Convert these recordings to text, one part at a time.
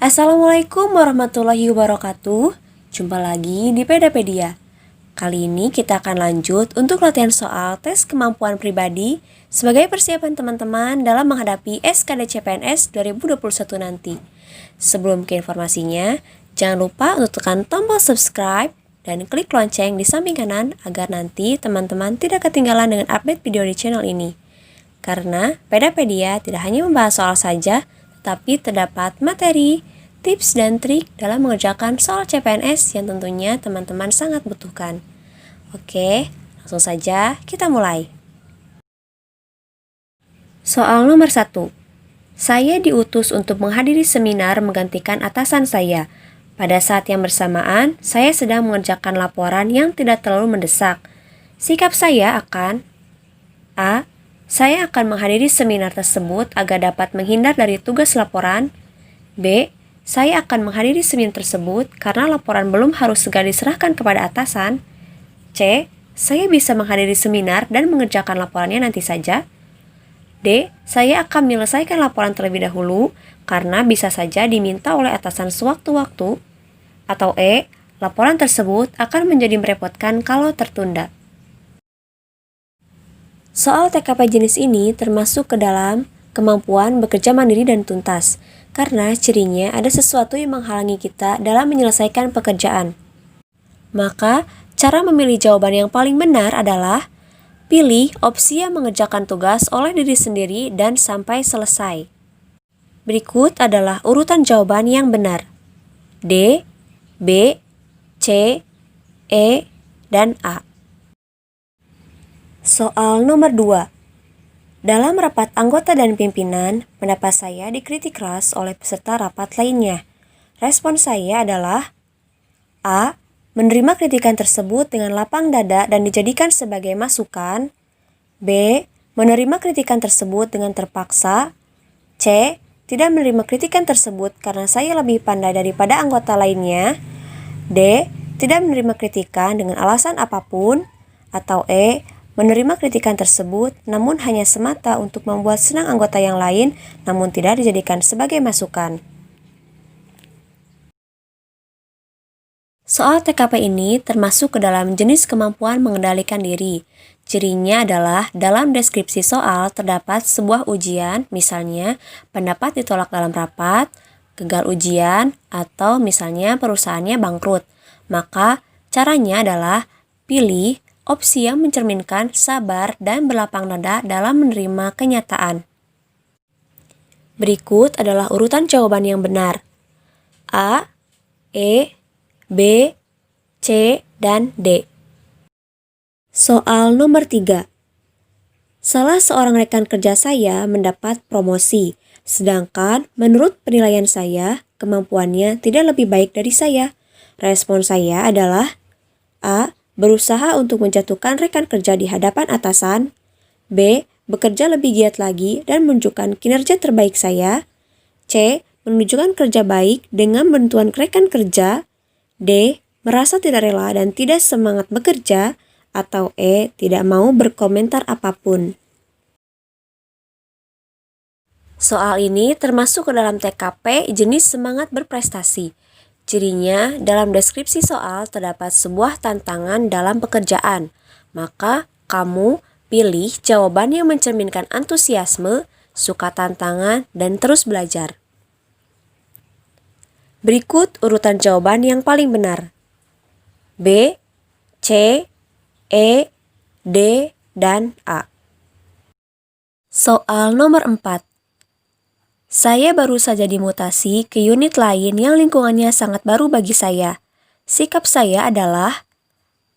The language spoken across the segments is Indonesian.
Assalamualaikum warahmatullahi wabarakatuh. Jumpa lagi di Pedapedia. Kali ini kita akan lanjut untuk latihan soal tes kemampuan pribadi sebagai persiapan teman-teman dalam menghadapi SKD CPNS 2021 nanti. Sebelum ke informasinya, jangan lupa untuk tekan tombol subscribe dan klik lonceng di samping kanan agar nanti teman-teman tidak ketinggalan dengan update video di channel ini. Karena Pedapedia tidak hanya membahas soal saja, tetapi terdapat materi, tips dan trik dalam mengerjakan soal CPNS yang tentunya teman-teman sangat butuhkan. Oke, langsung saja kita mulai. Soal nomor 1. Saya diutus untuk menghadiri seminar menggantikan atasan saya. Pada saat yang bersamaan, saya sedang mengerjakan laporan yang tidak terlalu mendesak. Sikap saya akan A. Saya akan menghadiri seminar tersebut agar dapat menghindar dari tugas laporan. B. Saya akan menghadiri seminar tersebut karena laporan belum harus segera diserahkan kepada atasan. C. Saya bisa menghadiri seminar dan mengerjakan laporannya nanti saja. D. Saya akan menyelesaikan laporan terlebih dahulu karena bisa saja diminta oleh atasan sewaktu-waktu. Atau E. Laporan tersebut akan menjadi merepotkan kalau tertunda. Soal TKP jenis ini termasuk ke dalam kemampuan bekerja mandiri dan tuntas, karena cirinya ada sesuatu yang menghalangi kita dalam menyelesaikan pekerjaan. Maka, cara memilih jawaban yang paling benar adalah pilih opsi yang mengerjakan tugas oleh diri sendiri dan sampai selesai. Berikut adalah urutan jawaban yang benar. D, B, C, E, dan A. Soal nomor 2. Dalam rapat anggota dan pimpinan, pendapat saya dikritik keras oleh peserta rapat lainnya. Respon saya adalah A. Menerima kritikan tersebut dengan lapang dada dan dijadikan sebagai masukan. B. Menerima kritikan tersebut dengan terpaksa. C. Tidak menerima kritikan tersebut karena saya lebih pandai daripada anggota lainnya. D. Tidak menerima kritikan dengan alasan apapun. Atau E. Menerima kritikan tersebut namun hanya semata untuk membuat senang anggota yang lain namun tidak dijadikan sebagai masukan. Soal TKP ini termasuk ke dalam jenis kemampuan mengendalikan diri. Cirinya adalah dalam deskripsi soal terdapat sebuah ujian, misalnya pendapat ditolak dalam rapat, gagal ujian, atau misalnya perusahaannya bangkrut. Maka caranya adalah pilih opsi yang mencerminkan sabar dan berlapang dada dalam menerima kenyataan. Berikut adalah urutan jawaban yang benar. A, E, B, C, dan D. Soal nomor 3. Salah seorang rekan kerja saya mendapat promosi, sedangkan menurut penilaian saya, kemampuannya tidak lebih baik dari saya. Respon saya adalah A. Berusaha untuk menjatuhkan rekan kerja di hadapan atasan. B. Bekerja lebih giat lagi dan menunjukkan kinerja terbaik saya. C. Menunjukkan kerja baik dengan bantuan rekan kerja. D. Merasa tidak rela dan tidak semangat bekerja. Atau E. Tidak mau berkomentar apapun. Soal ini termasuk ke dalam TKP jenis semangat berprestasi. Cirinya, dalam deskripsi soal terdapat sebuah tantangan dalam pekerjaan. Maka, kamu pilih jawaban yang mencerminkan antusiasme, suka tantangan, dan terus belajar. Berikut urutan jawaban yang paling benar. B, C, E, D, dan A. Soal nomor 4. Saya baru saja dimutasi ke unit lain yang lingkungannya sangat baru bagi saya. Sikap saya adalah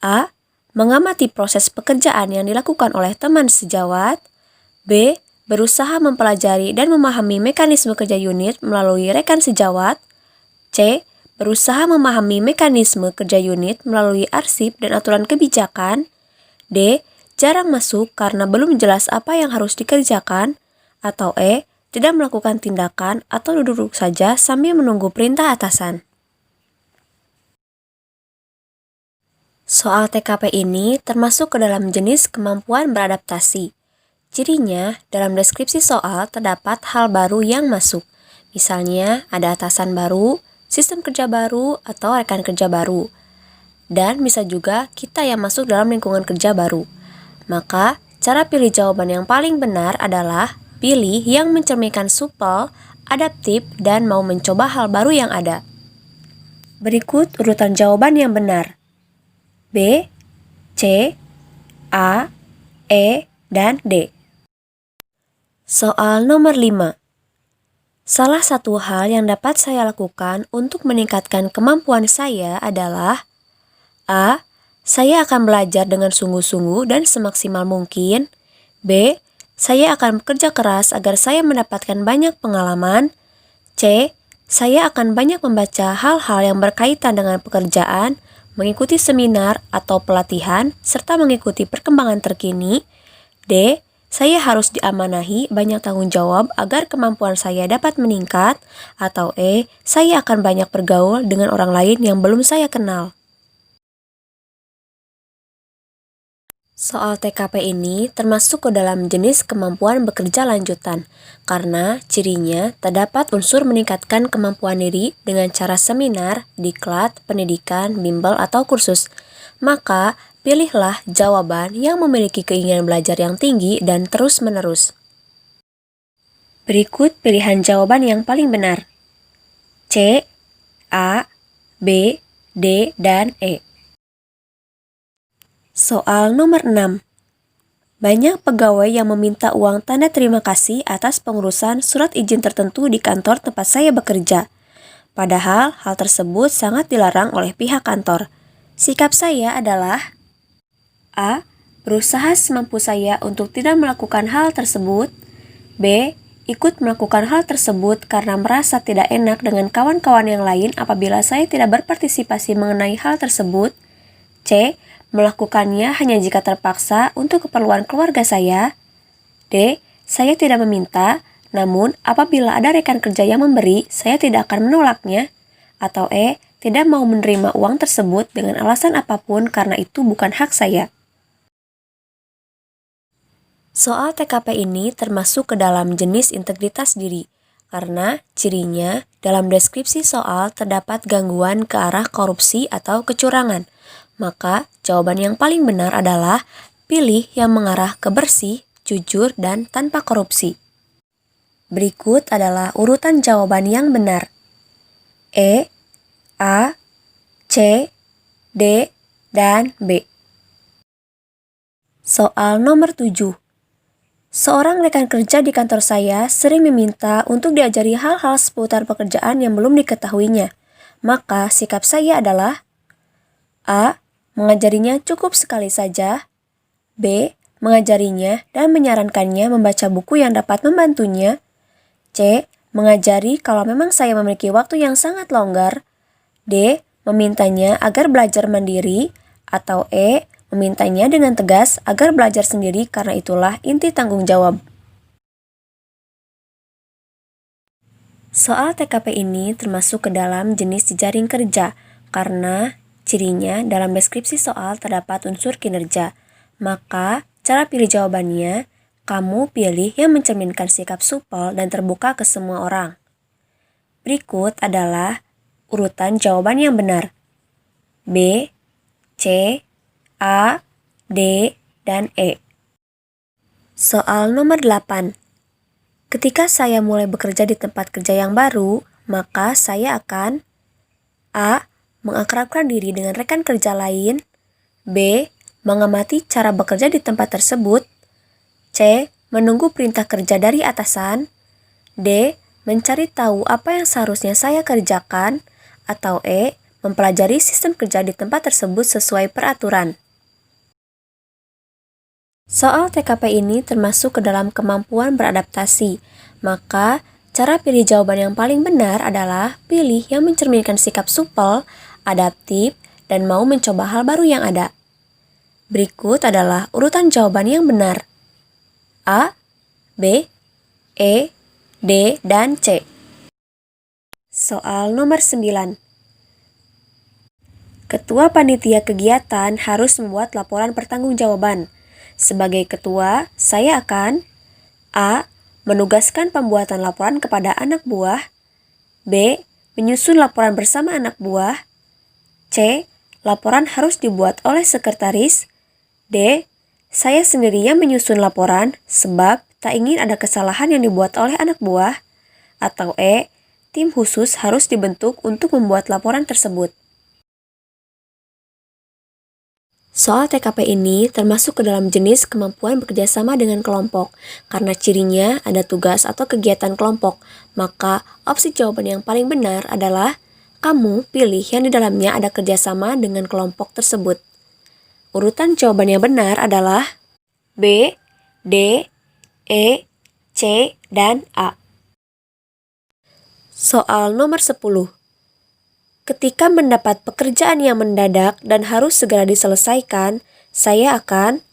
A. Mengamati proses pekerjaan yang dilakukan oleh teman sejawat. B. Berusaha mempelajari dan memahami mekanisme kerja unit melalui rekan sejawat. C. Berusaha memahami mekanisme kerja unit melalui arsip dan aturan kebijakan. D. Jarang masuk karena belum jelas apa yang harus dikerjakan. Atau E. Tidak melakukan tindakan atau duduk saja sambil menunggu perintah atasan. Soal TKP ini termasuk ke dalam jenis kemampuan beradaptasi. Cirinya, dalam deskripsi soal terdapat hal baru yang masuk. Misalnya ada atasan baru, sistem kerja baru, atau rekan kerja baru. Dan bisa juga kita yang masuk dalam lingkungan kerja baru. Maka, cara pilih jawaban yang paling benar adalah pilih yang mencerminkan supel, adaptif, dan mau mencoba hal baru yang ada. Berikut urutan jawaban yang benar. B, C, A, E, dan D. Soal nomor 5. Salah satu hal yang dapat saya lakukan untuk meningkatkan kemampuan saya adalah A. Saya akan belajar dengan sungguh-sungguh dan semaksimal mungkin. B. Saya akan bekerja keras agar saya mendapatkan banyak pengalaman. C. Saya akan banyak membaca hal-hal yang berkaitan dengan pekerjaan, mengikuti seminar atau pelatihan, serta mengikuti perkembangan terkini. D. Saya harus diamanahi banyak tanggung jawab agar kemampuan saya dapat meningkat. Atau E. Saya akan banyak bergaul dengan orang lain yang belum saya kenal. Soal TKP ini termasuk ke dalam jenis kemampuan bekerja lanjutan, karena cirinya terdapat unsur meningkatkan kemampuan diri dengan cara seminar, diklat, pendidikan, bimbel, atau kursus. Maka, pilihlah jawaban yang memiliki keinginan belajar yang tinggi dan terus-menerus. Berikut pilihan jawaban yang paling benar. C, A, B, D, dan E. Soal nomor 6. Banyak pegawai yang meminta uang tanda terima kasih atas pengurusan surat izin tertentu di kantor tempat saya bekerja. Padahal hal tersebut sangat dilarang oleh pihak kantor. Sikap saya adalah A. Berusaha semampu saya untuk tidak melakukan hal tersebut. B. Ikut melakukan hal tersebut karena merasa tidak enak dengan kawan-kawan yang lain apabila saya tidak berpartisipasi mengenai hal tersebut. C. Melakukannya hanya jika terpaksa untuk keperluan keluarga saya. D. Saya tidak meminta, namun apabila ada rekan kerja yang memberi, saya tidak akan menolaknya. Atau E. Tidak mau menerima uang tersebut dengan alasan apapun karena itu bukan hak saya. Soal TKP ini termasuk ke dalam jenis integritas diri, karena cirinya dalam deskripsi soal terdapat gangguan ke arah korupsi atau kecurangan. Maka, jawaban yang paling benar adalah pilih yang mengarah ke bersih, jujur, dan tanpa korupsi. Berikut adalah urutan jawaban yang benar. E, A, C, D, dan B. Soal nomor 7. Seorang rekan kerja di kantor saya sering meminta untuk diajari hal-hal seputar pekerjaan yang belum diketahuinya. Maka, sikap saya adalah A. Mengajarinya cukup sekali saja. B. Mengajarinya dan menyarankannya membaca buku yang dapat membantunya. C. Mengajari kalau memang saya memiliki waktu yang sangat longgar. D. Memintanya agar belajar mandiri. Atau E. Memintanya dengan tegas agar belajar sendiri karena itulah inti tanggung jawab. Soal TKP ini termasuk ke dalam jenis jejaring kerja, karena cirinya dalam deskripsi soal terdapat unsur kinerja. Maka, cara pilih jawabannya, kamu pilih yang mencerminkan sikap supel dan terbuka ke semua orang. Berikut adalah urutan jawaban yang benar. B, C, A, D, dan E. Soal nomor 8. Ketika saya mulai bekerja di tempat kerja yang baru, maka saya akan A. Mengakrabkan diri dengan rekan kerja lain. B. Mengamati cara bekerja di tempat tersebut. C. Menunggu perintah kerja dari atasan. D. Mencari tahu apa yang seharusnya saya kerjakan. Atau E. Mempelajari sistem kerja di tempat tersebut sesuai peraturan. Soal TKP ini termasuk ke dalam kemampuan beradaptasi. Maka, cara pilih jawaban yang paling benar adalah pilih yang mencerminkan sikap supel, adaptif, dan mau mencoba hal baru yang ada. Berikut adalah urutan jawaban yang benar. A, B, E, D, dan C. Soal nomor 9. Ketua panitia kegiatan harus membuat laporan pertanggungjawaban. Sebagai ketua, saya akan A. Menugaskan pembuatan laporan kepada anak buah. B. Menyusun laporan bersama anak buah. C. Laporan harus dibuat oleh sekretaris. D. Saya sendiri yang menyusun laporan sebab tak ingin ada kesalahan yang dibuat oleh anak buah. Atau E. Tim khusus harus dibentuk untuk membuat laporan tersebut. Soal TKP ini termasuk ke dalam jenis kemampuan bekerjasama dengan kelompok. Karena cirinya ada tugas atau kegiatan kelompok, maka opsi jawaban yang paling benar adalah kamu pilih yang di dalamnya ada kerjasama dengan kelompok tersebut. Urutan jawaban yang benar adalah B, D, E, C, dan A. Soal nomor 10. Ketika mendapat pekerjaan yang mendadak dan harus segera diselesaikan, saya akan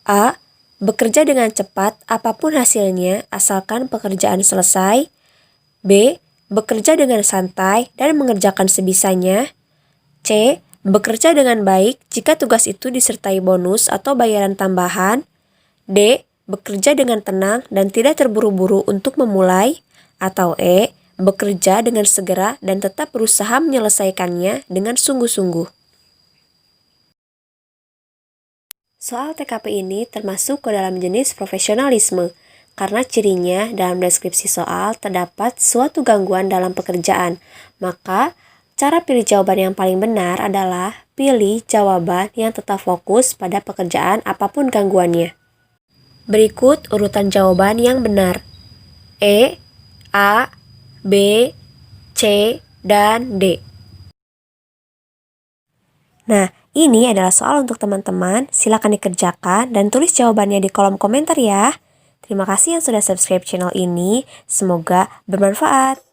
A. Bekerja dengan cepat apapun hasilnya asalkan pekerjaan selesai. B. Bekerja dengan santai dan mengerjakan sebisanya. C. Bekerja dengan baik jika tugas itu disertai bonus atau bayaran tambahan. D. Bekerja dengan tenang dan tidak terburu-buru untuk memulai. Atau E. Bekerja dengan segera dan tetap berusaha menyelesaikannya dengan sungguh-sungguh. Soal TKP ini termasuk ke dalam jenis profesionalisme, karena cirinya dalam deskripsi soal terdapat suatu gangguan dalam pekerjaan. Maka, cara pilih jawaban yang paling benar adalah pilih jawaban yang tetap fokus pada pekerjaan apapun gangguannya. Berikut urutan jawaban yang benar. E, A, B, C, dan D. Nah, ini adalah soal untuk teman-teman. Silakan dikerjakan dan tulis jawabannya di kolom komentar ya. Terima kasih yang sudah subscribe channel ini. Semoga bermanfaat.